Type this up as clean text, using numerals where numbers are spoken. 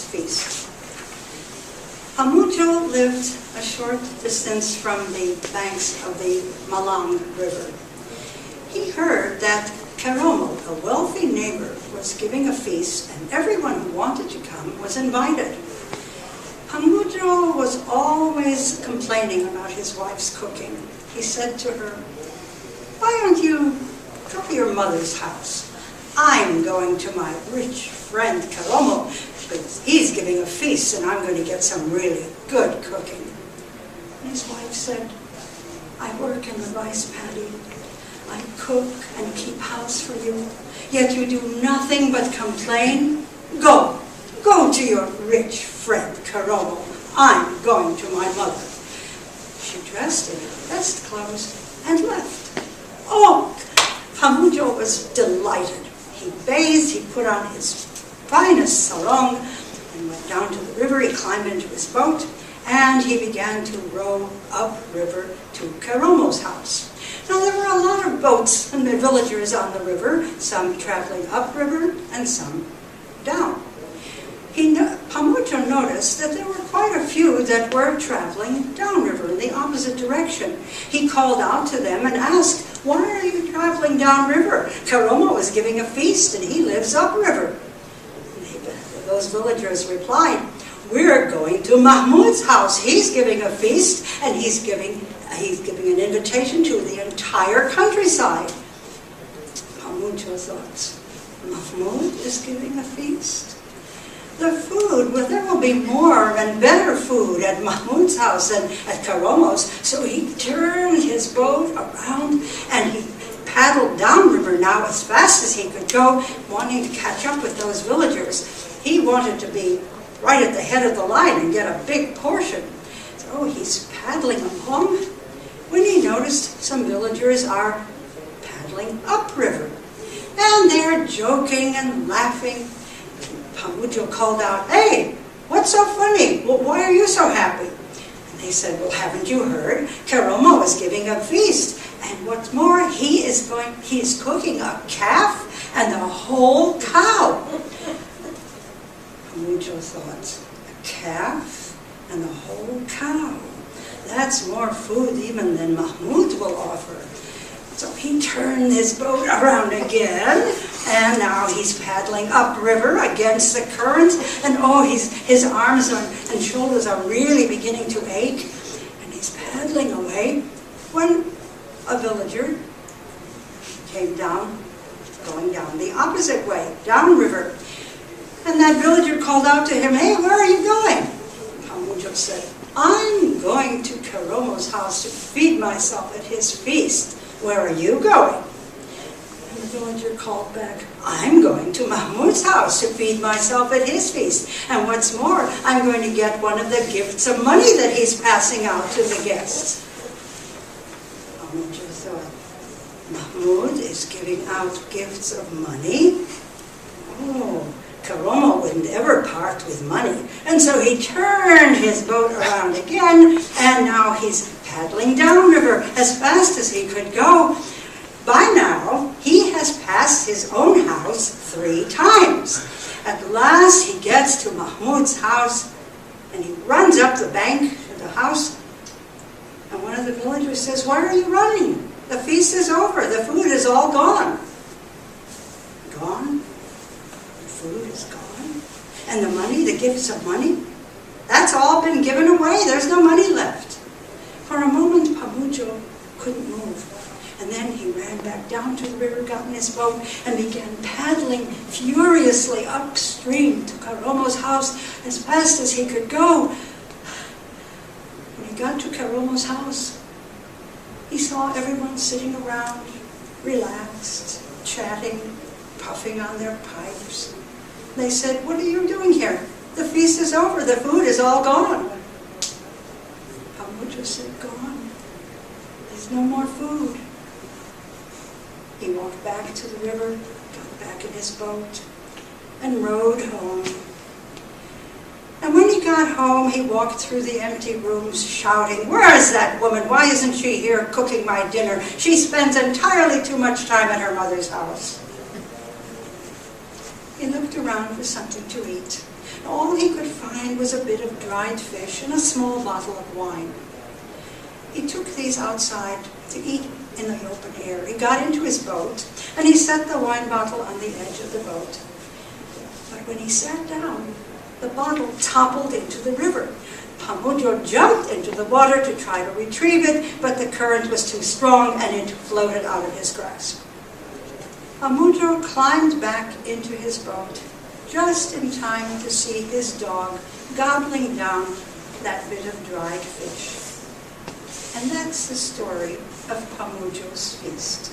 feast. Pamudjo lived a short distance from the banks of the Malang River. He heard that Karomo, a wealthy neighbor, was giving a feast, and everyone who wanted to come was invited. Pamudjo was always complaining about his wife's cooking. He said to her, "Why don't you go to your mother's house? I'm going to my rich friend Karomo, because he's giving a feast and I'm going to get some really good cooking." And his wife said, "I work in the rice paddy. I cook and keep house for you, yet you do nothing but complain. Go to your rich friend Karomo. I'm going to my mother." She dressed in her best clothes and left. Oh, Pamudjo was delighted. He bathed, he put on his finest sarong, and went down to the river. He climbed into his boat, and he began to row upriver to Karomo's house. Now, there were a lot of boats and villagers on the river, some traveling upriver and some down. Pamudjo noticed that there were quite a few that were traveling downriver in the opposite direction. He called out to them and asked, "Why are you traveling downriver? Karomo is giving a feast and he lives upriver." Those villagers replied, "We're going to Mahmud's house. He's giving a feast and he's giving an invitation to the entire countryside." Pamudjo thought, "Mahmud is giving a feast? The food, well, there will be more and better food at Mahmud's house than at Karomo's." So he turned his boat around and he paddled downriver now as fast as he could go, wanting to catch up with those villagers. He wanted to be right at the head of the line and get a big portion. So he's paddling along when he noticed some villagers are paddling upriver. And they're joking and laughing. Pamudjo called out, "Hey, what's so funny? Well, why are you so happy?" And they said, "Well, haven't you heard? Karomo is giving a feast. And what's more, he's cooking a calf and a whole cow." Pamudjo thought, "A calf and a whole cow? That's more food even than Mahmud will offer." So he turned his boat around again, and now he's paddling upriver against the current, and his arms and shoulders are really beginning to ache, and he's paddling away when a villager came down, going down the opposite way, downriver. And that villager called out to him, "Hey, where are you going?" Pamudjo said, "I'm going to Karomo's house to feed myself at his feast. Where are you going?" And the villager called back, "I'm going to Mahmud's house to feed myself at his feast. And what's more, I'm going to get one of the gifts of money that he's passing out to the guests." Pamudjo thought, "Mahmud is giving out gifts of money? Oh, Karomo wouldn't ever part with money." And so he turned his boat around again, and now he's paddling downriver as fast as he could go. By now, he has passed his own house 3 times. At last, he gets to Mahmud's house, and he runs up the bank to the house. And one of the villagers says, "Why are you running? The feast is over. The food is all gone." Gone? The food is gone? And the money, the gifts of money? That's all been given away. There's no money left. For a moment, Pamudjo couldn't move. And then he ran back down to the river, got in his boat, and began paddling furiously upstream to Karomo's house as fast as he could go. When he got to Karomo's house, he saw everyone sitting around, relaxed, chatting, puffing on their pipes. They said, "What are you doing here? The feast is over. The food is all gone." Pamudjo said, "Gone. There's no more food." He walked back to the river, got back in his boat, and rowed home. And when he got home, he walked through the empty rooms shouting, "Where is that woman? Why isn't she here cooking my dinner? She spends entirely too much time at her mother's house." He looked around for something to eat, All he could find was a bit of dried fish and a small bottle of wine. He took these outside to eat in the open air. He got into his boat, and he set the wine bottle on the edge of the boat. But when he sat down, the bottle toppled into the river. Pamudjo jumped into the water to try to retrieve it, but the current was too strong and it floated out of his grasp. Pamudjo climbed back into his boat just in time to see his dog gobbling down that bit of dried fish. And that's the story of Pamudjo's feast.